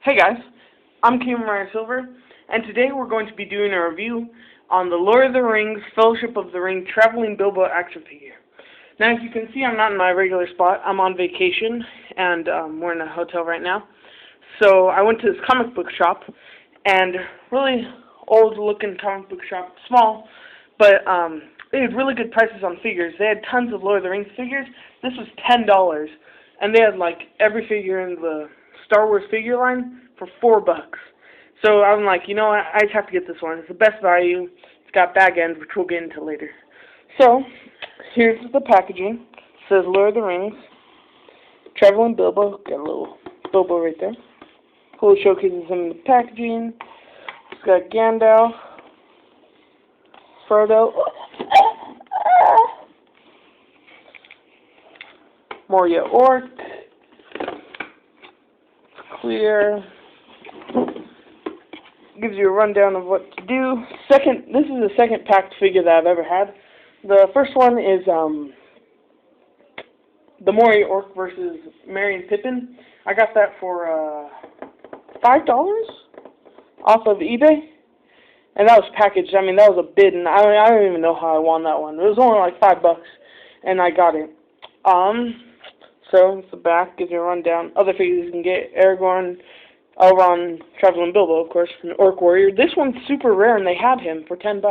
Hey guys, I'm Cameron Silver, and today we're going to be doing a review on the Lord of the Rings Fellowship of the Ring Traveling Bilbo action figure. Now, as you can see, I'm not in my regular spot. I'm on vacation, and we're in a hotel right now. So I went to this comic book shop, and really old-looking comic book shop, small, but they had really good prices on figures. They had tons of Lord of the Rings figures. This was $10, and they had like every figure in the Star Wars figure line for $4. So I'm like, you know what, I just have to get this one. It's the best value. It's got bag ends, which we'll get into later. So, here's the packaging. It says Lord of the Rings, Traveling Bilbo. Got a little Bilbo right there. Who showcases him in the packaging. It's got Gandalf, Frodo, Moria Orc, clear. Gives you a rundown of what to do. This is the second packed figure that I've ever had. The first one is the Moria Orc versus Merry and Pippin. I got that for $5 off of eBay, and that was packaged. I mean, that was a bid, and I don't even know how I won that one. It was only like $5, and I got it. So it's the back, gives you a rundown. Other figures you can get: Aragorn, Elrond, Traveling Bilbo, of course, an Orc Warrior. This one's super rare, and they had him for $10.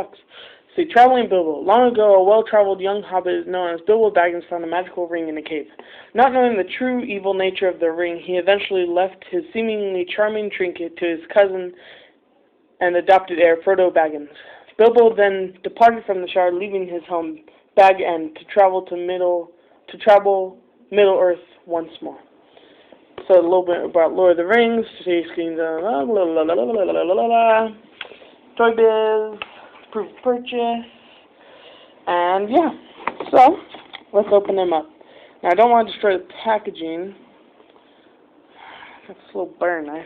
See, Traveling Bilbo. Long ago, a well-traveled young hobbit known as Bilbo Baggins found a magical ring in a cave. Not knowing the true evil nature of the ring, he eventually left his seemingly charming trinket to his cousin and adopted heir, Frodo Baggins. Bilbo then departed from the Shire, leaving his home, Bag End, to travel Middle-earth once more. So a little bit about Lord of the Rings. Today's screen, Toy Biz, proof of purchase, and yeah. So let's open them up. Now I don't want to destroy the packaging. That's a little butter knife.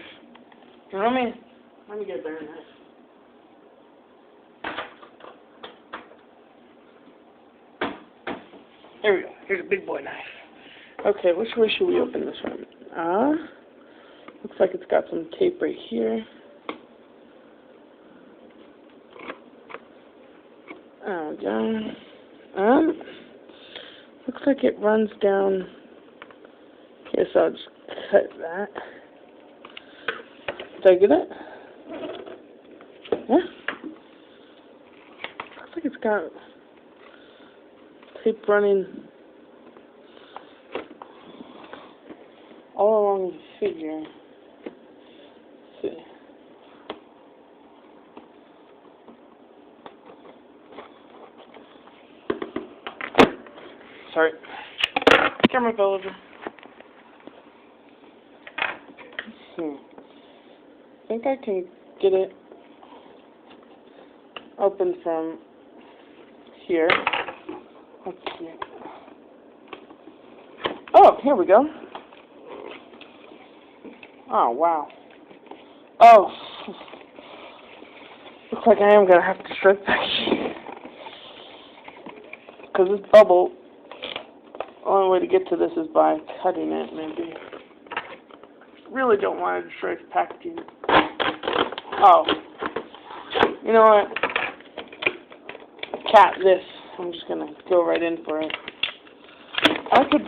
Let me get a butter knife. Here we go. Here's a big boy knife. Okay, which way should we open this one? Looks like it's got some tape right here. Oh, yeah. Looks like it runs down here, so I'll just cut that. Did I get it? Yeah. Looks like it's got tape running all along the figure. Let's see. Sorry. Camera fell over. Let's see. I think I can get it open from here. Let's see. Oh, here we go. Oh, wow. Oh. Looks like I am going to have to strip that shit. Because this bubble, the only way to get to this is by cutting it, maybe. Really don't want to destroy the packaging. Oh. You know what? Cat this. I'm just going to go right in for it. I could...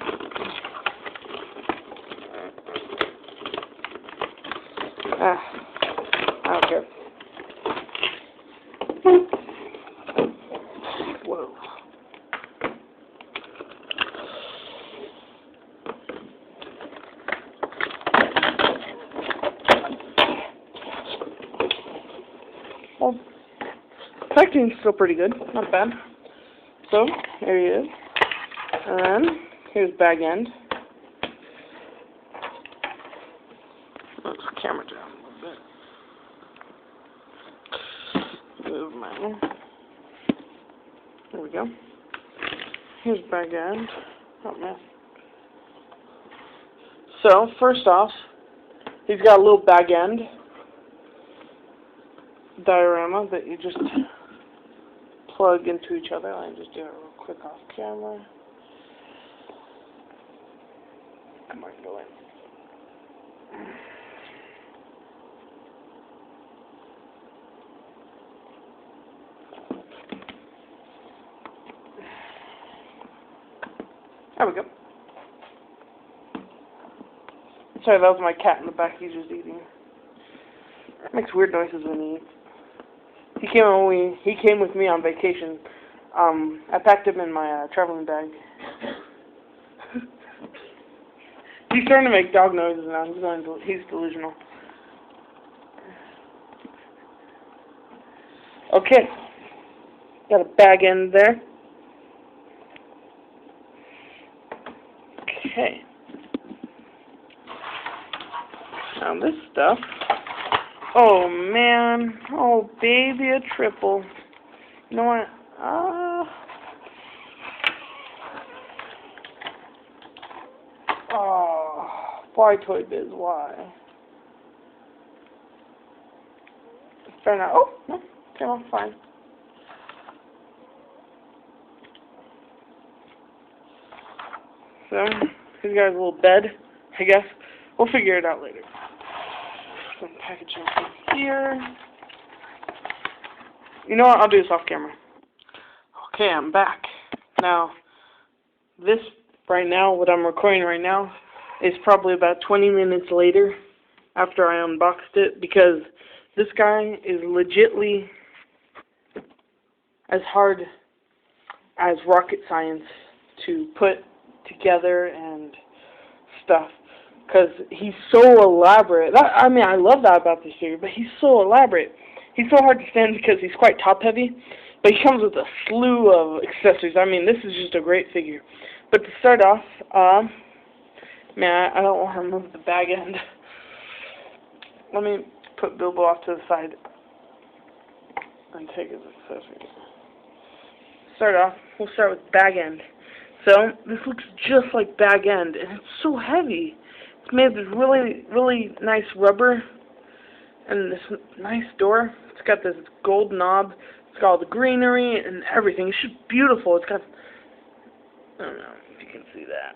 I don't care. Whoa. Well, packaging's still pretty good. Not bad. So, there he is. And then, here's Bag End. Let's camera down a little bit. Move mine. There we go. Here's Bag End. Oh man. So, first off, he's got a little bag end diorama that you just plug into each other. Let me just do it real quick off camera. I might go in. There we go. Sorry, that was my cat in the back. He's just eating. Makes weird noises when he eats. He came with me on vacation. I packed him in my traveling bag. He's starting to make dog noises now. He's delusional. Okay. Got a bag end there. Okay. Now this stuff. Oh man. Oh baby, a triple. You know what? Oh, why Toy Biz? Why? Fair enough. Oh no, came off fine. So he's got his little bed, I guess. We'll figure it out later. Some packaging here. You know what? I'll do this off camera. Okay, I'm back. Now, this right now, what I'm recording right now, is probably about 20 minutes later after I unboxed it, because this guy is legitly as hard as rocket science to put together and stuff. Because he's so elaborate. I mean, I love that about this figure, but he's so elaborate. He's so hard to stand because he's quite top-heavy, but he comes with a slew of accessories. I mean, this is just a great figure. But to start off, man, I don't want to remove the bag end. Let me put Bilbo off to the side and take his accessories. Start off, we'll start with bag end. So, this looks just like bag end, and it's so heavy. It's made with really, really nice rubber and this nice door. It's got this gold knob. It's got all the greenery and everything. It's just beautiful. It's got, I don't know if you can see that,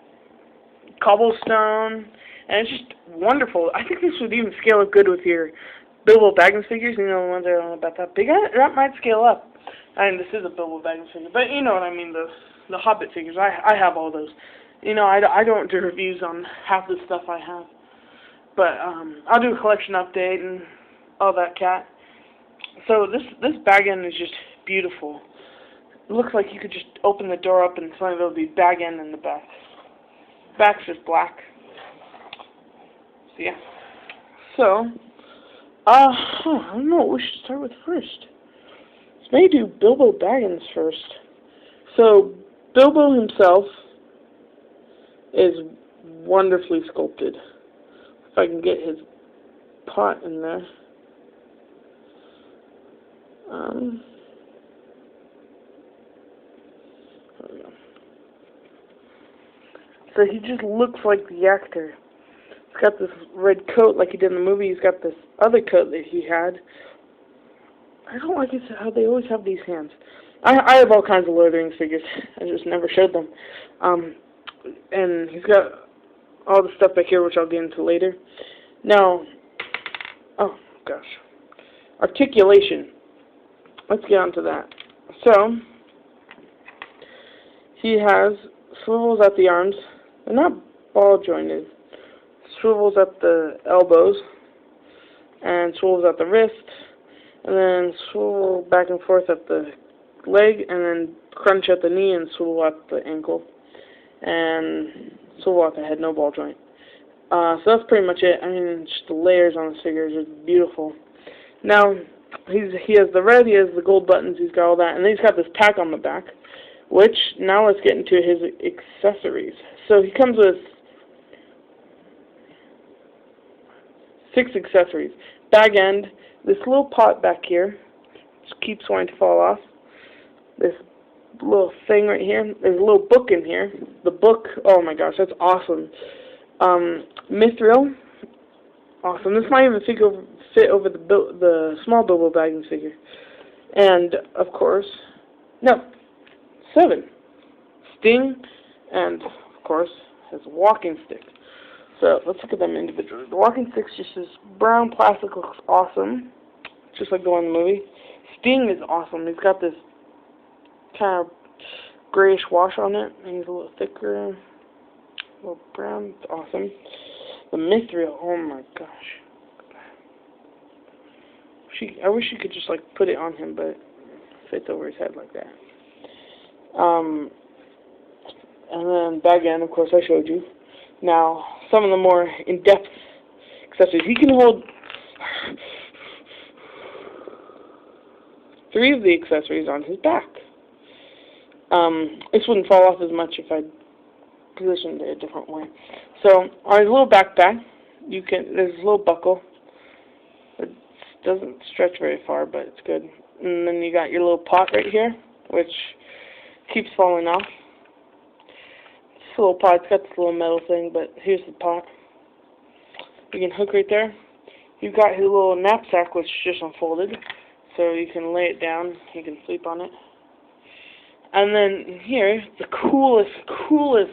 cobblestone, and it's just wonderful. I think this would even scale up good with your Bilbo Baggins figures. You know, the ones that are about that big. That might scale up. I mean, this is a Bilbo Baggins figure, but you know what I mean, the Hobbit figures. I have all those. You know, I don't do reviews on half the stuff I have. But I'll do a collection update and all that cat. So this bag end is just beautiful. It looks like you could just open the door up and suddenly there'll be bag end in the back. Back's just black. So yeah. So I don't know what we should start with first. Let's maybe do Bilbo Baggins first. So Bilbo himself is wonderfully sculpted. If I can get his pot in there. There we go. So he just looks like the actor. He's got this red coat like he did in the movie. He's got this other coat that he had. I don't like how they always have these hands. I have all kinds of Lord of the Rings figures. I just never showed them. And he's got all the stuff back here, which I'll get into later. Now, oh gosh, articulation. Let's get on to that. So, he has swivels at the arms. They're not ball jointed. Swivels at the elbows, and swivels at the wrist, and then swivel back and forth at the leg, and then crunch at the knee, and swivel at the ankle, and swivel at the head, no ball joint. So that's pretty much it. I mean, just the layers on the figure is just beautiful. Now, he has the red, he has the gold buttons, he's got all that, and then he's got this tack on the back, which, now let's get into his accessories. So he comes with 6 accessories. Bag end, this little pot back here, which keeps wanting to fall off, this little thing right here, there's a little book in here. The book, oh my gosh, that's awesome. Mithril, awesome. This might even fit over the small Bilbo Baggins figure. And, of course, no, 7. Sting, and, of course, his walking stick. So, let's look at them individually. The walking stick's just this brown plastic, looks awesome, just like the one in the movie. Sting is awesome. He's got this kind of grayish wash on it, and he's a little thicker. little brown. It's awesome. The mithril. Oh my gosh. I wish you could just like put it on him, but it fits over his head like that. And then bag end, of course, I showed you. Now, some of the more in-depth accessories. He can hold 3 of the accessories on his back. This wouldn't fall off as much if I positioned it a different way. So, on his little backpack, there's a little buckle. It doesn't stretch very far, but it's good. And then you got your little pot right here, which keeps falling off. This little pot, it's got this little metal thing, but here's the pot. You can hook right there. You've got his little knapsack, which is just unfolded, so you can lay it down, you can sleep on it. And then here, the coolest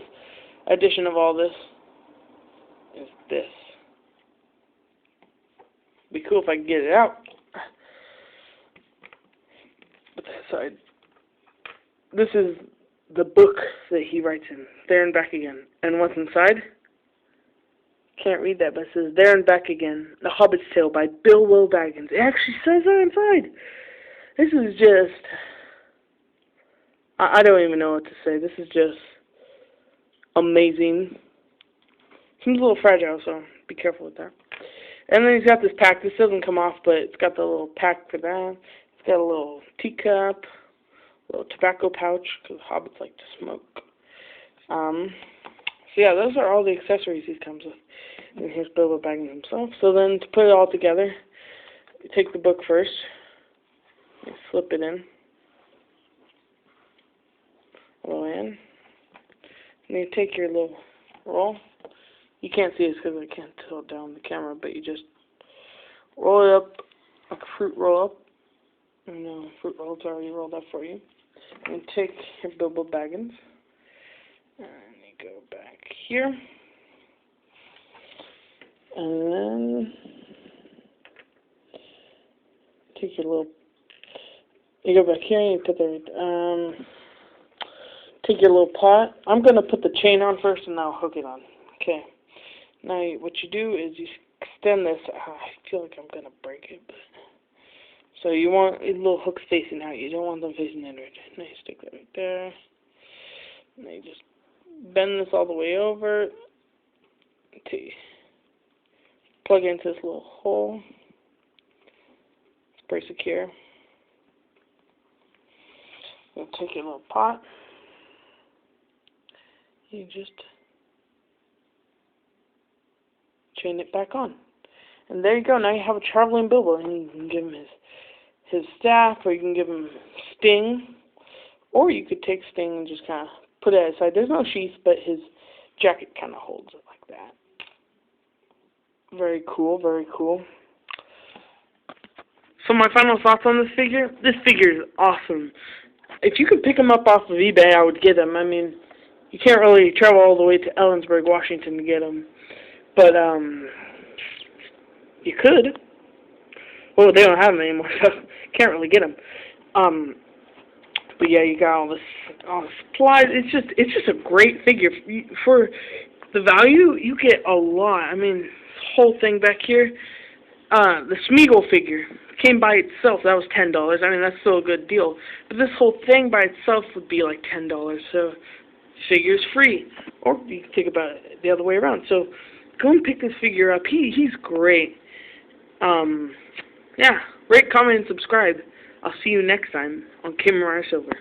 addition of all this is this. It'd be cool if I could get it out. Put that aside. This is the book that he writes in, There and Back Again. And what's inside? Can't read that, but it says There and Back Again, The Hobbit's Tale by Bilbo Baggins. It actually says that inside. This is just, I don't even know what to say. This is just amazing. Seems a little fragile, so be careful with that. And then he's got this pack. This doesn't come off, but it's got the little pack for that. It's got a little teacup, a little tobacco pouch, because hobbits like to smoke. So yeah, those are all the accessories he comes with. And here's Bilbo Baggins himself. So then to put it all together, you take the book first, you slip it in, all the way in, and you take your little roll. You can't see this because I can't tilt down the camera, but you just roll it up like a fruit roll up. Fruit roll's already rolled up for you. And take your Bilbo Baggins, and you go back here, and then take your little, you go back here and you put the, take your little pot. I'm going to put the chain on first and I'll hook it on. Okay. Now what you do is you extend this. I feel like I'm going to break it, but so you want your little hooks facing out. You don't want them facing inward. Now you stick that right there. And then you just bend this all the way over until you plug into this little hole. It's pretty secure. You'll take your little pot. You just chain it back on. And there you go. Now you have a traveling Bilbo. And you can give him his staff, or you can give him Sting, or you could take Sting and just kind of put it aside. There's no sheath, but his jacket kind of holds it like that. Very cool, very cool. So my final thoughts on this figure is awesome. If you could pick him up off of eBay, I would get him. I mean, you can't really travel all the way to Ellensburg, Washington to get him, but you could. Well, they don't have them anymore, so can't really get them. But yeah, you got all the supplies. It's just a great figure for the value. You get a lot. I mean, this whole thing back here. The Smeagol figure came by itself. That was $10. I mean, that's still a good deal. But this whole thing by itself would be like $10. So the figure's free, or you can think about it the other way around. So go and pick this figure up. He's great. Yeah, rate, comment, and subscribe. I'll see you next time on Kimmerer Silver.